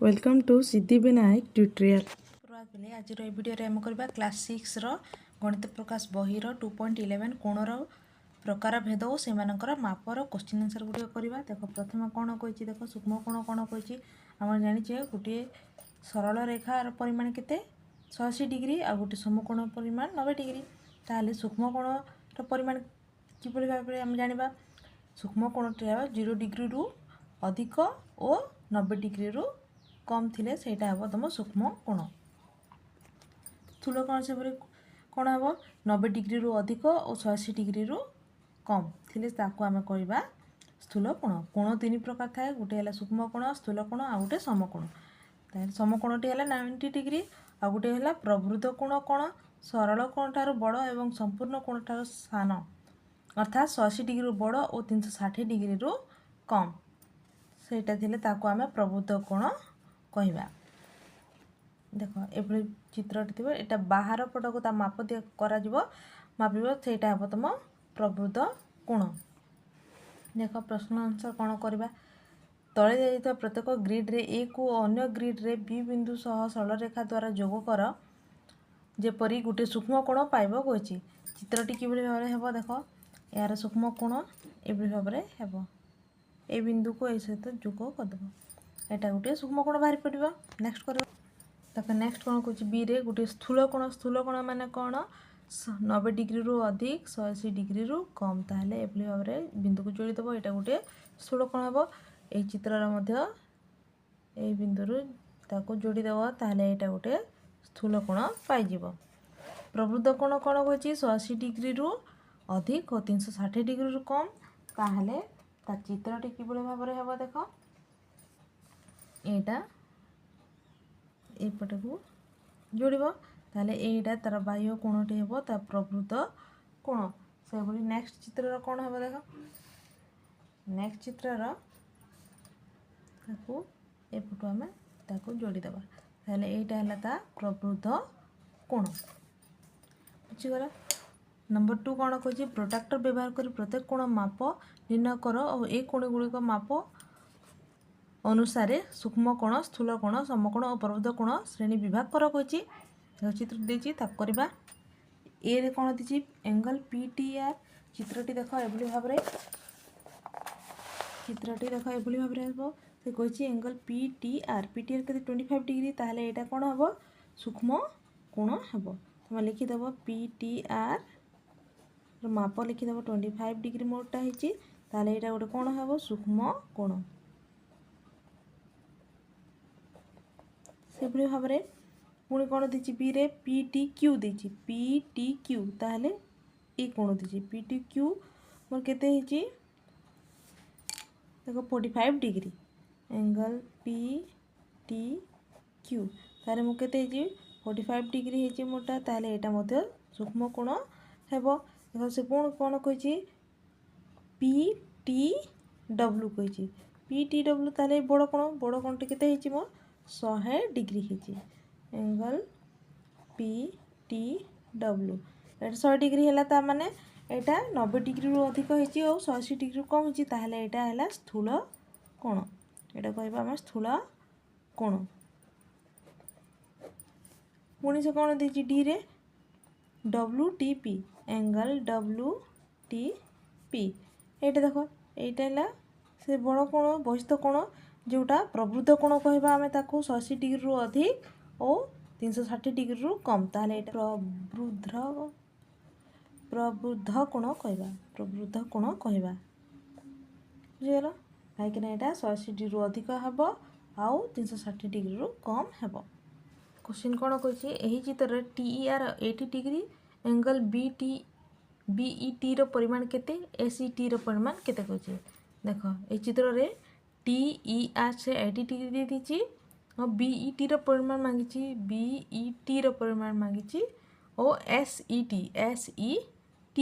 Welcome to Siddhivinayak tutorial. शुरुआत बेले आज भिडियो आम करवा क्लास 6 गणित प्रकाश बही 2.11 कोणर प्रकार भेद और से मापर क्वेश्चन आंसर गुड़िक करवा। देख प्रथम कौन कही देख सूक्ष्म कोण कौन कही आम जाचे गोटे सरल रेखार परिमाण के 180 डिग्री आ गोटे समकोण परिमाण 90 डिग्री। ताहले सूक्ष्म कोणर परिमाण किभली भाव में आम जाना सूक्ष्म कोणटी 0 डिग्री रु अधिक और 90 डिग्री रु कम थिले सेटा हम तुम सूक्ष्म कोण। स्थूल कोण से कौन हम 90 डिग्री रु अधिक और 180 डिग्री रु कम थिले ताको आम कहवा स्थूल कोण। कोण तीन प्रकार थाए, गोटे है सूक्ष्म कोण, स्थूल कोण आ गोटे समकोण। ताहले समकोणटी है 90 डिग्री आ गोटे है प्रवृद्ध कोण कोण सरल कोण ठार बड़ और संपूर्ण कोण ठार सान अर्थात 180 डिग्री बड़ और 360 डिग्री रु कम सेटा थिले ताको आम प्रवृद्ध कोण कहवा। देख ये चित्रटी थी यहाँ बाहर पट को माप मापिब सेटा हम तुम प्रवृद्ध कोण। देख प्रश्न आंसर कौन करवा तले दिया प्रत्येक ग्रिड रे ए को अन्य ग्रिड रे बी बिंदु सह सरल रेखा द्वारा जोग कर जेपरी गोटे सूक्ष्म कोण पाइब कही। चित्रटी किभली भाव में हम देख यार सूक्ष्म कोण एभली भाव में हम ए बिंदु को ए सहित जोग करदेव एटा गोटे सूक्ष्म कोण बाहरी पड़ो। नेक्स्ट कर तक नेक्स्ट कौन कह बी रे गोटे स्थूल कोण माने कौन 90 डिग्री रु अधिक 180 डिग्री रु कम। ताहले एभली भाव में बिंदु को जोड़ीदेव एटा गोटे स्थूल कोण हम ए चित्रर मध्य ए बिंदु रु ताको जोड़ीदेव ताहले एटा गोटे स्थूल कोण पाइजिब। प्रवृद्ध कोण कौन कही 180 डिग्री रु अधिक और 360 डिग्री रु कम। ताहले ता चित्रटी किभली भाव में हम देख एटा एपटे को जोड़ब ताले एटा तार बाह्य कोणटी हम ता प्रवृद्ध कोण से बोली। नेक्स्ट चित्र कौन हम देख नेक्स्ट चित्रर ताको एपटू आम ताको जोड़ीदेवा ताले एटा है ता प्रवृद्ध कोण बुझीगला। नंबर 2 कौन कही प्रोट्रैक्टर व्यवहार कर प्रत्येक कोण माप निर्णय कर और ए कोण गुड़िक माप अनुसार सूक्ष्म कोण स्थूल कोण समकोण और प्रवृद्ध कोण श्रेणी विभाग कर कही। चित्र देती करवा ए रे कौन दी एंगल PTR चित्रटी देख एभली भाव में चित्रटी देख एभली भाव में से कही एंगल PTR के 25 डिग्री ताहले एटा कौन हम सूक्ष्म कोण हम तुम लिखिदेव PTR माप लिखिदेव 25 डिग्री मोटा होती ताहले एटा गोटे कौन हम सूक्ष्म कोण। से भाव में पुणी कौन दी बी रे PTQ देती PTQ ताहले ए कौन दी PTQ मोर केते देख 45 डिग्री एंगल PTQ ताहले मो केते 45 डिग्री होती मोटा ताहले एटा मध्य सूक्ष्म कोण हेबो। देखो से पुणी कौन कही PTW कही PTW ताहले बड़ कोण केते होती मो 100 डिग्री होती एंगल PTW 100 डिग्री है माने एटा 90 डिग्री रु अधिक होती और 180 डिग्री कम होती ताहले एटा है स्थूल कोण। एटा कहबा हम स्थूल कोण। पुणी से कौन दी डी रे WTP एंगल WTP एटा देख एटा है से बड़ कोण बहिस्थ कोण जोटा प्रवृद्ध कोण कहबा आमे ताको 180 डिग्री रु अधिक और 360 डिग्री रु कम ताहले एटा प्रवृद्ध कोण कहबा बुझीगल कहीं एटा 180 डिग्री रु अधिक हेब आउ 360 डिग्री रु कम हेब। क्वेश्चन कौन कही यही चित्र TER 80 डिग्री एंगल BET रो परिमाण केते SET रो परिमाण केते कही। देख ये चित्र रे TER से 80 डिग्री दे दीची और BET रो परिमाण मांगी BET रो परिमाण मांगी और SET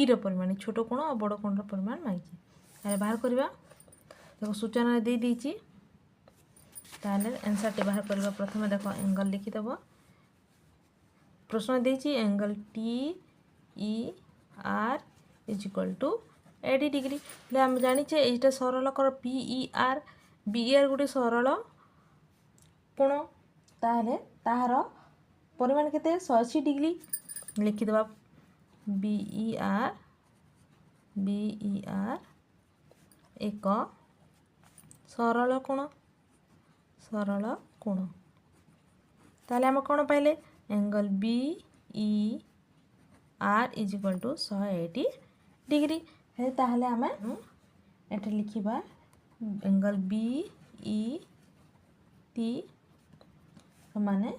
रो परिमाण छोट कोण और बड़ कोण रो परिमाण मांगी ताले बाहर करवा। देखो सूचना दे दीची ताले आंसर टे बाहर करवा। प्रथम देखो एंगल लिखिदेव प्रश्न देची एंगल TER = 80 डिग्री ले हम जानिचे एटा सरल कर PER BER गोटे सरल कोण ताहले ताहार परिमाण केते 180 डिग्री लिखिदेवा BER एक सरल कोण ताहले हम कोण पाइले angle BER is equal to 180 degree है ताहले हम एटा लिखिबा एंगल BET माने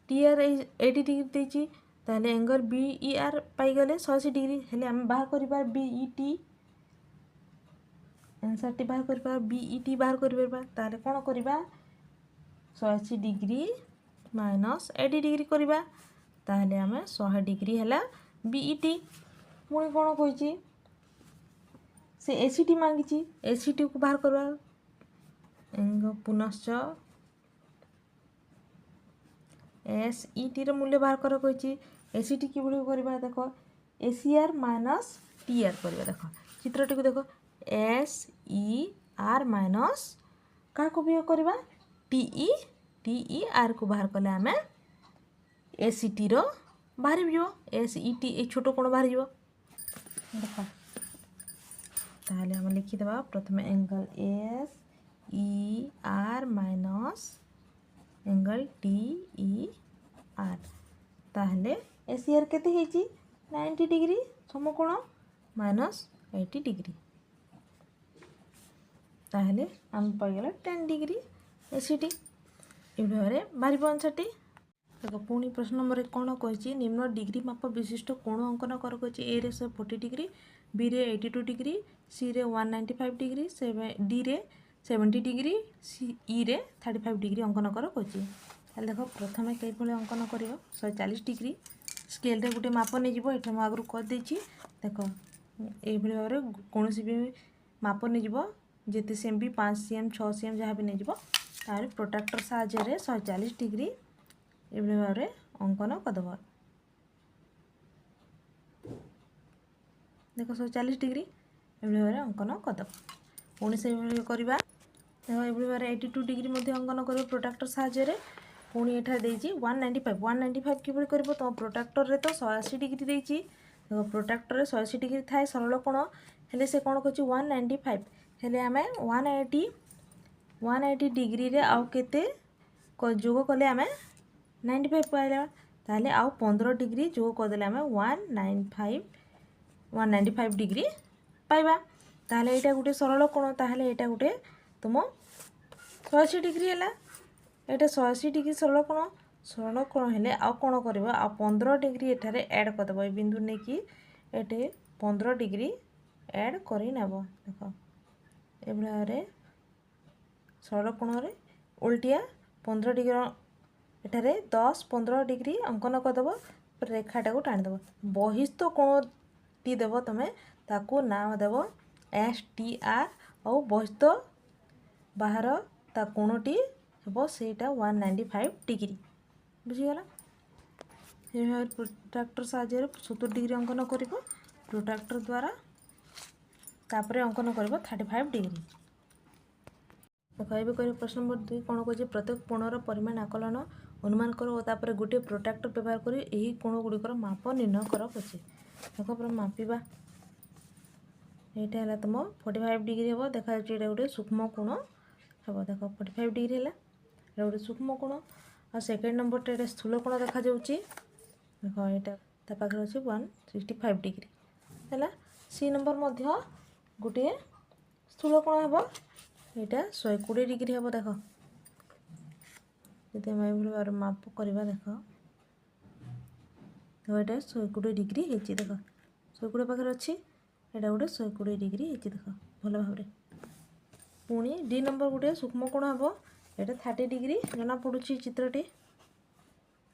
TR 80 डिग्री देछि ताहले एंगल BER पाई गले 180 डिग्री हेले हम बाहर करि पार BET आंसर टी बाहर करि पार BET बाहर करि पार ताहले कोन करिबा 180 डिग्री माइनस 80 डिग्री करिबा ताहले हम 100 डिग्री हैला BET पुणी कोन कहिछि से ACT मांगिछि ACT को बाहर करबा एंगल पुनश्च SET ର मूल्य बाहर कर कहिछि ACT कि भଳି करबा देखो ACR माइनस TR करबा देखो चित्रटी को देखो SER माइनस का को भी करबा TER को बाहर कले हमें ACT रो बाहर बियो SET ए छोटो कोण बाहर जिवो देखो ताहले हम लिखि देबा प्रथमे angle SER minus angle TER ताहले ACR केते हेछि 90 डिग्री समकोण माइनस 80 डिग्री ताहले हम पाई गेला 10 डिग्री ACT एबरे बारी आंसरटी देखो पुणी प्रश्न नंबर 1 कोन कहिछि निम्न डिग्री माप विशिष्ट कोण अंकन कर कहिछि A रे 40 डिग्री B रे 82 डिग्री C रे 195 डिग्री D रे 70 डिग्री E रे 35 डिग्री अंकन कर कहिछि हेले देखो प्रथमे कई भले अंकन करियो 140 डिग्री स्केल रे गुटे माप नै जिवो एठे म आगु कर देछि देखो ए भले भाबरे कोनोसी भी माप नै जिवो जेते सेम भी 5 cm 6 cm जहाँ भी नै जिवो तार प्रोट्रैक्टर साहाय्य रे 140 डिग्री ए भले भाबरे अंकन करदबो देखो 140 डिग्री ए भले भाबरे अंकन करदबो पुणी से भले करबा देखो ए भले भाबरे 82 डिग्री मध्ये अंकन करबो प्रोट्रैक्टर साहाय्य रे पुणी एठा देछि 195 कि भली करबो तो प्रोट्रैक्टर रे तो 180 डिग्री देछि देखो प्रोट्रैक्टर रे 180 डिग्री थाए सरल कोण हेले से कोण कहछि 195 हेले हमें 180 डिग्री रे आउ केते जोग कले हमें 95 पाइला ताले आउ 15 डिग्री जोग कर देले हमें 195 डिग्री पाइबा ताले एटा गुटे सरल कोण ताले एटा गुटे तुम 180 डिग्री हैला एटा 180 डिग्री सरल कोण हेले आउ कोण करबो आ 15 डिग्री एठारे ऐड कर देबो ए बिंदु ने कि एटे 15 डिग्री ऐड करि नेबो देखो ए भले सरल कोण रे उल्टिया 15 डिग्री एठारे 10-15 डिग्री अंकन कर देबो रेखाटा को टाणी देबो बहिस्थ कोण टी देबो तमे ताको नाम देबो STR और बहिस्थ बाहर ता कोणटी हेबो सेटा 195 डिग्री बुझिगला हे प्रोट्रैक्टर साहाय्य 70 डिग्री अंकन करिवो प्रोट्रैक्टर द्वारा तापरे अंकन करिवो 35 डिग्री देखो एबे करिवो प्रश्न नंबर 2 कोन कहजे प्रत्येक कोणर परिमाण आकलन अनुमान करो और तापरे गुटे प्रोट्रैक्टर व्यवहार करी एही कोण गुडिकर माप निर्णय करो कहजे देखो पर मापिबा एटा हला तुम 45 डिग्री हेबो देखा जाय एटा गुटे सूक्ष्म कोण हेबो देखो 45 डिग्री हला एटा गुटे सूक्ष्म कोण और सेकंड नंबर टे स्थूल कोण देखा जाउची देखो एटा ता पाखर अछि 165 डिग्री हला सी नंबर मध्य गुटे स्थूल कोण हेबो एटा 120 डिग्री हेबो देखो जते मैं भलो बार माप करबा देखो तो एटा 120 डिग्री हेची देखो 120 पाखर अछि एटा गुटे 120 डिग्री हेची देखो भलो भाबरे पुणी डी नंबर गुटे सूक्ष्म कोण हेबो एटा 30 डिग्री जना पडुची चित्रटी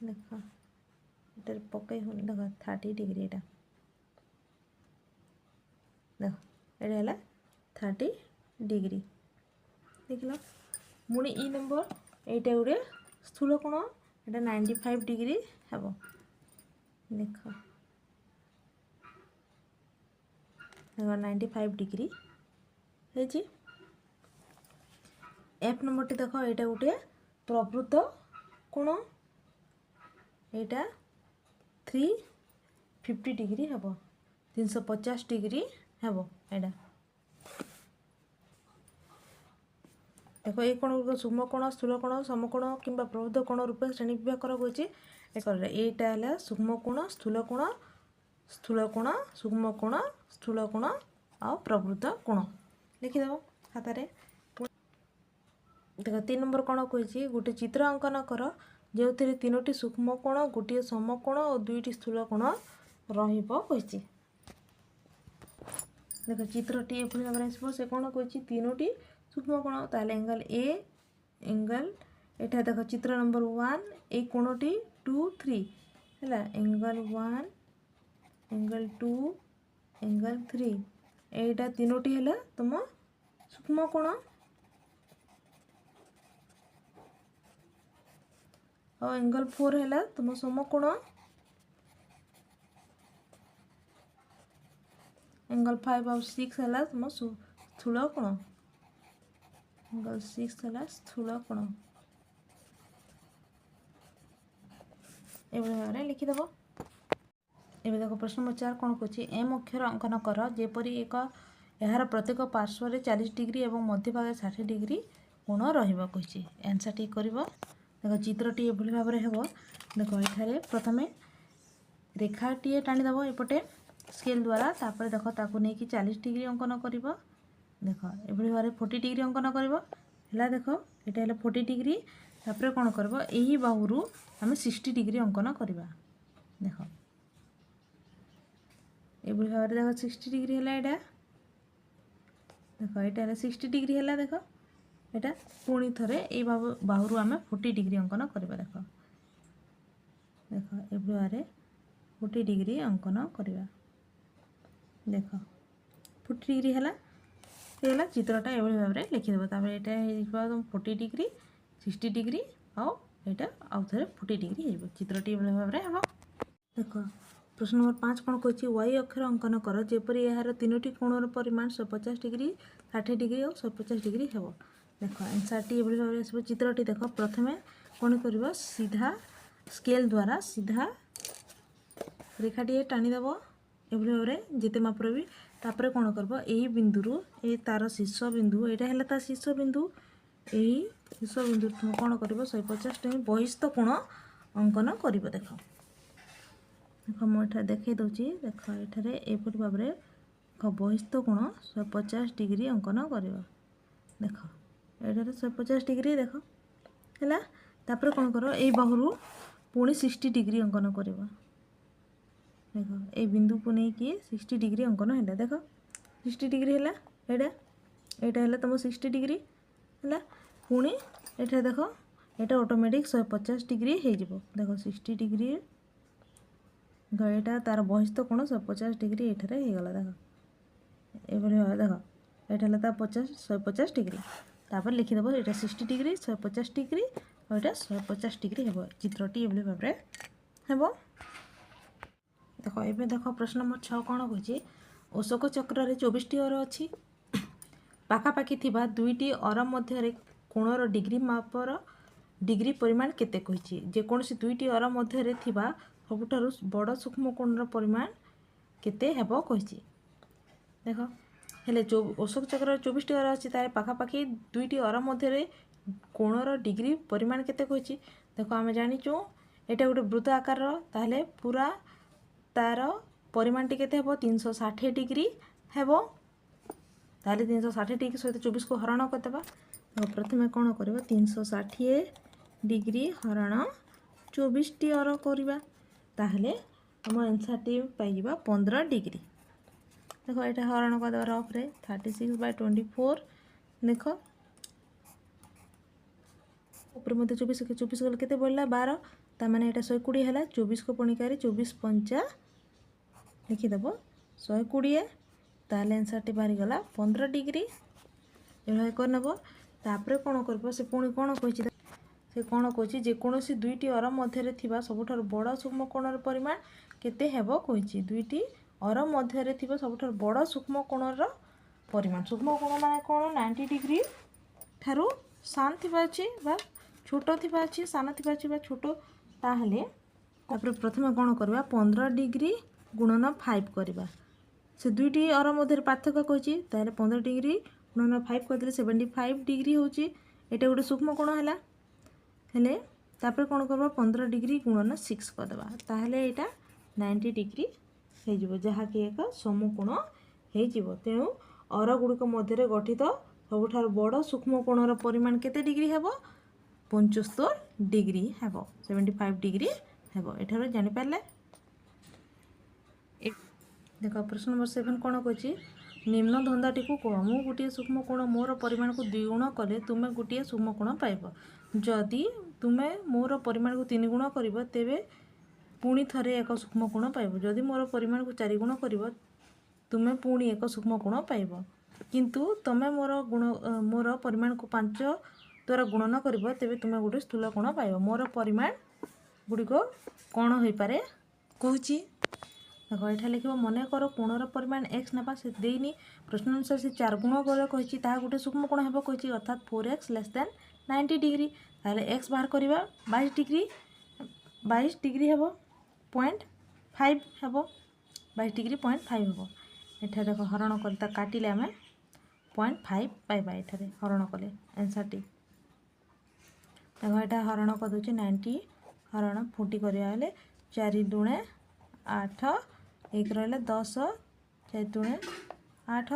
देखो एटा पकई हो देखो 30 डिग्री एटा देखो एटा हला 30 डिग्री देखला मुनी ई नंबर एटा गुटे स्थूल कोण एटा 95 डिग्री हेबो देखो 95 डिग्री हेची एफ नंबर टी देख यहाँ गोटे प्रवृत्त कोण यहाँ 350 डिग्री हम 350 डिग्री हम यहाँ देखो ये कोण गुड़िक सूक्ष्म कोण स्थूल कोण समकोण कि प्रबुद्ध कोण रूपे श्रेणी विभाग कराई यहाँ है सूक्ष्म कोण स्थूल कोण सूक्ष्म कोण स्थूल कोण आ प्रबुद्ध कोण लिखिदेव खातार। देख 3 नंबर कोण कही गोटे चित्र अंकन कर जो 3टी सूक्ष्म कोण गोटे समकोण और 2टी स्थूल कोण रही। देख चित्रटी एभली भाव आसो से कौन कही 3टी सूक्ष्म कोण ताले एंगल ए एंगल एटा देख चित्र नंबर 1 ए कोणटी 2 3 है एंगल 1 एंगल 2 एंगल 3 एटा 3टी है तुम सूक्ष्म कोण और एंगल 4 है तुम समकोण एंगल 5 और 6 है तुम स्थूल कोण एंगल 6 है स्थूल कोण एभली भाव लिखिदेव। ए देख प्रश्न नंबर 4 कौन कही एम अक्षर अंकन कर जेपरी एक यार प्रत्येक पार्श्व 40 डिग्री और मध्य भाग 60 डिग्री कोण रही आंसर टी कर देख चित्रटी एभली भाव हम देख ये प्रथम रेखाटी टाणीदेव एपटे स्केल द्वारा तापर देख ताकू नहीं कि 40 डिग्री अंकन कर देख एभली भाव 40 डिग्री अंकन कर देख ये है 40 डिग्री तापर कौन कर यही बाहु आम 60 डिग्री अंकन करवा देख एभली भाव देख 60 डिग्री है यहाँ देख यहाँ है 60 डिग्री है देख यहाँ पुणी थे ये बाहु आम 40 डिग्री अंकन करवा देख देख एभली भाव 40 डिग्री अंकन करवा देख 40 डिग्री है चित्रटा एभली भाव लिखिदेव तापर यहाँ 40 डिग्री 60 डिग्री आउ यहाँ आउ थे 40 डिग्री हो चित्रटी एभली भाव हम देख प्रश्न नंबर 5 कौन कही वाई अक्षर अंकन कर जेपरी यार 3टी कोणर परिमाण 150 डिग्री 60 डिग्री और 150 डिग्री हम देख आंसर टी एभली भाव आसो चित्रटी देख प्रथमे कौन कर सीधा स्केल द्वारा सीधा रेखाटी टाणीदेव एभली भाव जिते मापर भी तापर कौन कर यही बिंदु ये तार शीर्ष बिंदु यहाँ है तार शीर्ष बिंदु यही शीर्ष बिंदु तुम कौन कर 150 डिग्री बहिस्थ कोण अंकन कर देख देख मुझे देखई दूसरी देख ये एपरी भाव में बहिस्थ कोण 150 डिग्री अंकन कर देख ये 150 डिग्री देख है तापर कौन कर ये बाहु पुणी 60 डिग्री अंकन कर देख ये बिंदु को नहीं कि 60 डिग्री अंकन है देख 60 डिग्री है यहाँ है तुम 60 डिग्री है पुणी ये देख ये ऑटोमेटिक 150 डिग्री हो देख 60 डिग्री यहाँ तार बहिस्थ कोण 150 डिग्री ये गला देख ये देख ये है 150 डिग्री तापर लिखिदेव ये 60 डिग्री 150 डिग्री और ये 150 डिग्री हम चित्रटी एभली भाव हम देख ये देख प्रश्न नंबर 6 कौन कही अशोक चक्र 24टी अर अच्छी पाखापाखि थिबा 2टी अर मध्य कोणर डिग्री मापर डिग्री परिमाण केते कही जेकोसी 2टी अर मध्य थिबा सबुठारु बड़ सूक्ष्म कोणर परिमाण केते हेबो कही देख हेले अशोक चक्र 24टी अर अच्छी तार पाखापाखि 2टी अर मध्य कोणर डिग्री परिमाण केते कही देख आम जाचु यहाँ गोटे वृत्त आकार ताहले पूरा तार परिमाण टी केते हेबो 360 डिग्री हेबो ताहले 360 डिग्री सहित 24 को हरण करदेबा प्रथमे कौन कर 360 डिग्री हरण 24टी अर करवा ताहले आम आंसर टी पाई 15 डिग्री देख ये हरण करदेव रफे 36/24 देख ऊपर मध्य 24 गले केते बढ़ला 12 तार 120 है 24 को पणिकारी 24 5 लिखिदेव 120 ताल आंसर टी बाहरी गला 15 डिग्री ये करनेब तापर कौन कर से पुणी कौन कही से कौन कही जेकोसी 2टी अर मध्य सबुठार बड़ सूक्ष्म कोणर परिमाण केते हेबो कही 2टी अर मध्य सबुठार बड़ सूक्ष्म कोणर परिमाण सूक्ष्म कोण माने कौन 90 डिग्री ठारू सान थिबा अछि बा छोटो थिबा अछि सान थिबा अछि बा छोटो ताहले तापर प्रथमे कोन करबा 15 डिग्री गुणन 5 करबा से दुईटी अर मध्य पार्थक्य कहछि ताहले 15 डिग्री गुणन 5 कर देले 75 डिग्री होछि एटा गोटे सूक्ष्म कोण हैला हेले तापर कोन करबा 15 डिग्री गुणन 6 कर देबा ताहले एटा 90 डिग्री हे जिवो जहा कि एक समकोण हे जिवो तेनु अर गुडिक मध्य गठित सबुठार बड़ सूक्ष्म कोणर परिमाण केते डिग्री हेबो 75 डिग्री हेबो 75 डिग्री हेबो एठारो जानि पारले। देखो प्रश्न नंबर 7 कोन कहछि निम्न धंदाटी को कह मु गोटे सूक्ष्म कोण मोर परिमाण को द्विगुण कले तुमे गोटे सूक्ष्म कोण पाइबो जदि तुमे मोर परिमाण को 3 गुण करिवो तेबे पुणी थरे एक सूक्ष्म कोण पाइबो जदि मोर परिमाण को 4 गुण करिवो तुमे पुणी एक सूक्ष्म कोण पाइबो किंतु तमे मोर परिमाण को 5 द्वारा गुणन करिवो तेबे तुमे गोटे स्थूल कोण पाइबो मोर परिमाण गुडिक कोण होई पारे कहूची देखो एठा लिखिबो मने करो कोणर परिमाण x नेबा से देइनी प्रश्न अनुसार से 4 गुण करे कहछि ता गोटे सूक्ष्म कोण हेबो कहछि अर्थात 4x लेस देन 90 डिग्री ताले x बाहर करिबा 22 डिग्री हेबो 0.5 हेबो 22 डिग्री 0.5 हेबो एठा देखो हरण करता काटिले हमें 0.5 पाइबा एठारे हरण कले आंसर टी देखो एठा हरण कर दोछि 90 हरण फुटी करिया हेले 4 दुणे 8 एक रहला 10 4 दुणे 8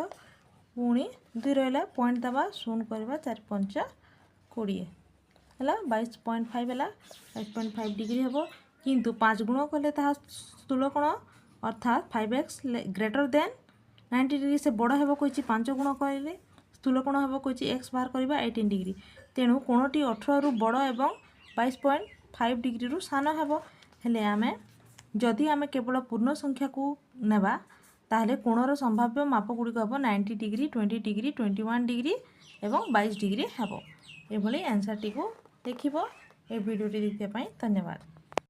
पुणी 2 रहला पॉइंट दबा शून्य करबा 4 5 20 हला 22.5 हला 22.5 डिग्री हेबो किंतु 5 गुण कले ता स्थूल कोण अर्थात 5x ग्रेटर देन 90 डिग्री से बड़ हेबो कहछि 5 गुण कले स्थूल कोण हेबो कहछि x बाहर करबा 18 डिग्री तेणु कोणटी 18 रु बड़ एवं 22.5 डिग्री रु सान हेबो हेले आमे जदि आमे केवल पूर्ण संख्या को नेबा ताहले कोणर संभाव्य माप गुडी हबो 90 डिग्री 20 डिग्री 21 डिग्री एवं 22 डिग्री हेबो एभली आंसर टी को देखिबो ए वीडियो टी देखिया पई धन्यवाद।